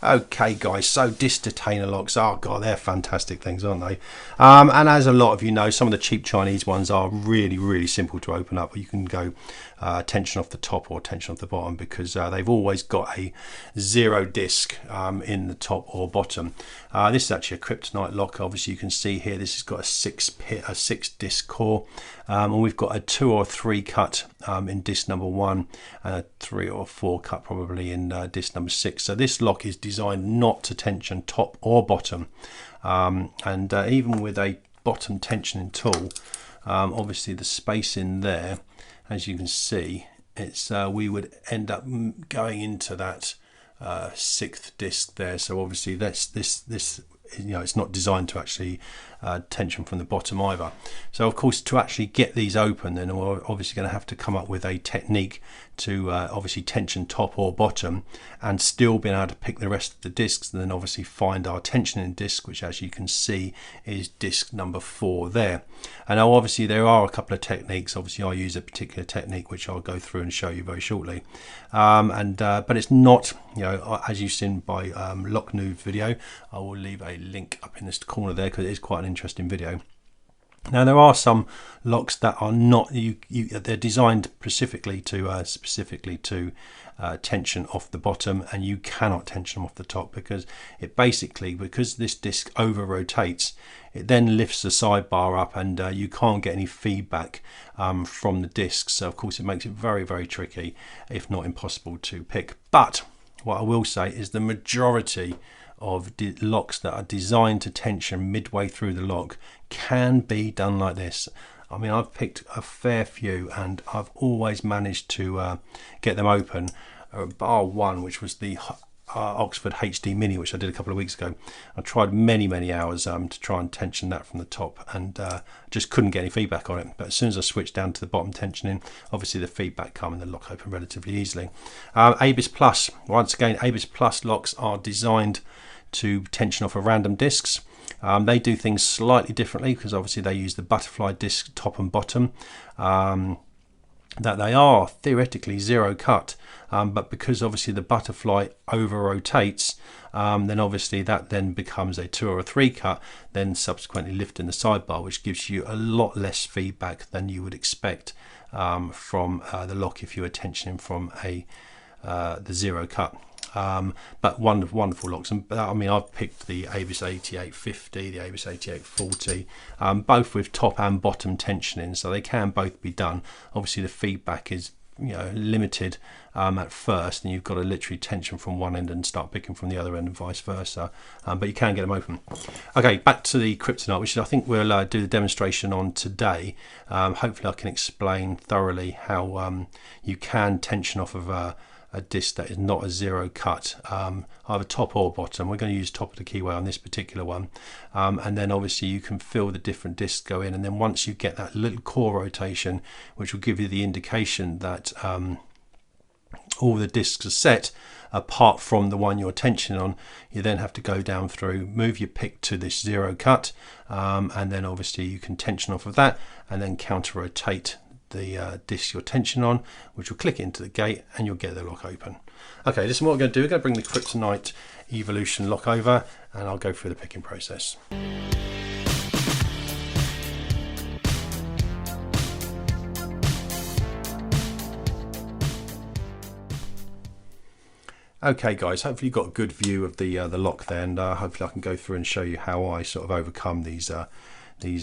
Okay guys, so disc detainer locks, oh god, they're fantastic things, aren't they? And as a lot of you know, some of the cheap Chinese ones are really simple to open up. You can go tension off the top or tension off the bottom, because they've always got a zero disc in the top or bottom. This is actually a kryptonite lock. Obviously you can see here this has got a six disc core, and we've got a 2 or 3 cut in disc number 1 and a 3 or 4 cut probably in disc number 6. So this lock is designed not to tension top or bottom, and even with a bottom tensioning tool, obviously the space in there, as you can see, it's we would end up going into that 6th disc there. So obviously this you know, it's not designed to actually tension from the bottom either. So of course, to actually get these open, then we're obviously going to have to come up with a technique to obviously tension top or bottom and still being able to pick the rest of the discs, and then obviously find our tensioning disc, which as you can see is disc number 4 there. And now obviously there are a couple of techniques. Obviously I use a particular technique which I'll go through and show you very shortly, but it's not, you know, as you've seen by Lock Noob video. I will leave a link up in this corner there because it is quite an interesting video. Now there are some locks that are not, they're designed specifically to tension off the bottom, and you cannot tension them off the top, because it basically, because this disc over rotates, it then lifts the sidebar up, and you can't get any feedback from the discs. So of course it makes it very tricky, if not impossible, to pick. But what I will say is the majority of locks that are designed to tension midway through the lock can be done like this. I mean, I've picked a fair few and I've always managed to get them open, bar one, which was the Oxford HD Mini, which I did a couple of weeks ago. I tried many hours to try and tension that from the top, and just couldn't get any feedback on it. But as soon as I switched down to the bottom tensioning, obviously the feedback came and the lock opened relatively easily. Abis Plus, once again, Abis Plus locks are designed to tension off of random discs. They do things slightly differently, because obviously they use the butterfly disc top and bottom, that they are theoretically zero cut, but because obviously the butterfly over rotates, then obviously that then becomes a 2 or a 3 cut, then subsequently lifting the sidebar, which gives you a lot less feedback than you would expect from the lock if you were tensioning from the zero cut. But wonderful locks. And I mean, I've picked the Abis 8850, the Abis 8840, both with top and bottom tensioning, so they can both be done. Obviously the feedback is, you know, limited at first, and you've got to literally tension from one end and start picking from the other end, and vice versa, but you can get them open. Okay, back to the kryptonite, which I think we'll do the demonstration on today. Hopefully I can explain thoroughly how you can tension off of a disc that is not a zero cut, either top or bottom. We're going to use top of the keyway on this particular one, and then obviously you can feel the different discs go in, and then once you get that little core rotation, which will give you the indication that all the discs are set apart from the one you're tensioning on, you then have to go down through, move your pick to this zero cut, and then obviously you can tension off of that and then counter rotate the disc you're tensioning on, which will click into the gate and you'll get the lock open. Okay, this is what we're going to do. We're going to bring the Kryptonite Evolution lock over, and I'll go through the picking process. Okay guys, hopefully you've got a good view of the lock there, and hopefully I can go through and show you how I sort of overcome these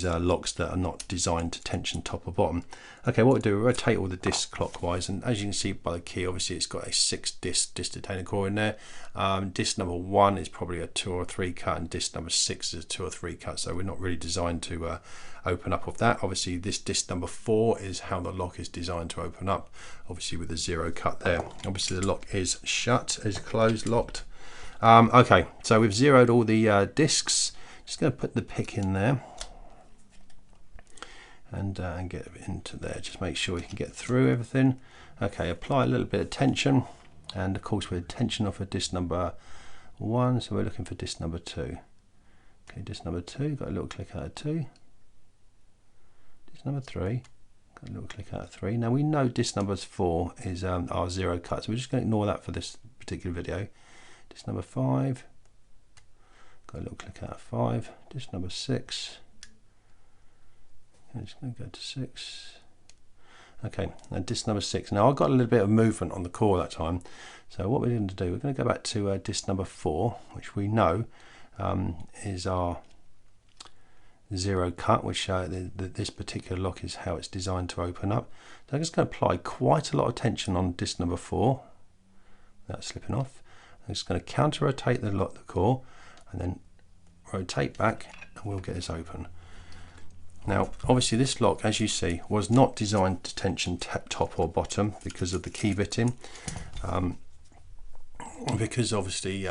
locks that are not designed to tension top or bottom. Okay, what we do, we rotate all the discs clockwise, and as you can see by the key, obviously it's got a 6 disc detainer core in there. Disc number 1 is probably a 2 or 3 cut, and disc number 6 is a 2 or 3 cut, so we're not really designed to open up of that. Obviously this disc number 4 is how the lock is designed to open up, obviously with a zero cut there. Obviously the lock is shut, is closed, locked. Okay, so we've zeroed all the discs. Just going to put the pick in there and get it into there. Just make sure you can get through everything. Okay, apply a little bit of tension, and of course we're tension off of disc number 1, so we're looking for disc number 2. Okay, disc number 2, got a little click out of 2. Disc number 3, got a little click out of 3. Now we know disc number 4 is our zero cut, so we're just going to ignore that for this particular video. disc number 5, got a little click out of 5, disc number 6, I'm just going to go to 6. Okay, and disc number 6. Now I've got a little bit of movement on the core that time, so what we're going to do, we're going to go back to disc number 4, which we know is our 0 cut, which this particular lock is how it's designed to open up. So I'm just going to apply quite a lot of tension on disc number 4, that's slipping off. I'm just going to counter rotate the core and then rotate back, and we'll get this open. Now obviously this lock, as you see, was not designed to tension top or bottom because of the key bitting. Because obviously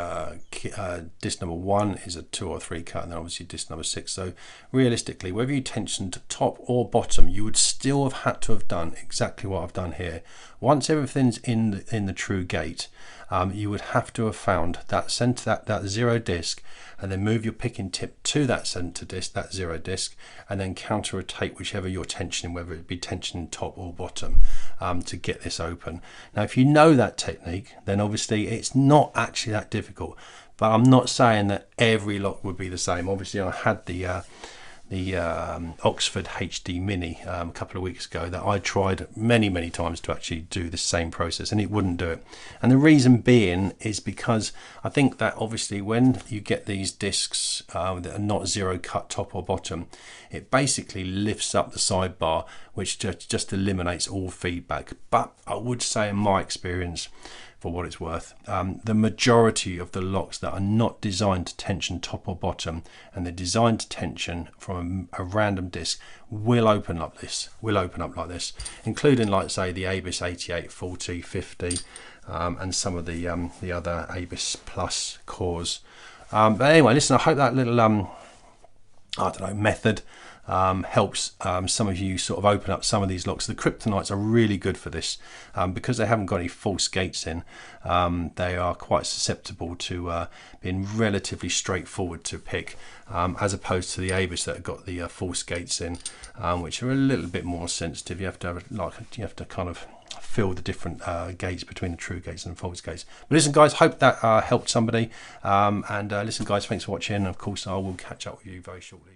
disc number 1 is a 2 or 3 cut, and then obviously disc number 6. So realistically, whether you tensioned top or bottom, you would still have had to have done exactly what I've done here. Once everything's in the true gate, you would have to have found that center, that 0 disc, and then move your picking tip to that center disc, that 0 disc, and then counter rotate whichever you're tensioning, whether it be tensioning top or bottom, to get this open. Now if you know that technique, then obviously it's not actually that difficult, but I'm not saying that every lock would be the same. Obviously I had the Oxford HD Mini a couple of weeks ago that I tried many times to actually do the same process, and it wouldn't do it. And the reason being is because I think that obviously when you get these discs that are not 0 cut top or bottom, it basically lifts up the sidebar, which just eliminates all feedback. But I would say in my experience, for what it's worth, the majority of the locks that are not designed to tension top or bottom, and they're designed to tension from a random disc, will open up like this, including, like say, the Abus 88, 40, 50, and some of the other Abus Plus cores. But anyway, listen, I hope that little I don't know, method helps some of you sort of open up some of these locks. The kryptonites are really good for this because they haven't got any false gates in. They are quite susceptible to being relatively straightforward to pick, as opposed to the Abus that have got the false gates in, which are a little bit more sensitive. You have to have kind of feel the different gates between the true gates and false gates. But listen guys, hope that helped somebody, and listen guys, thanks for watching, and of course I will catch up with you very shortly.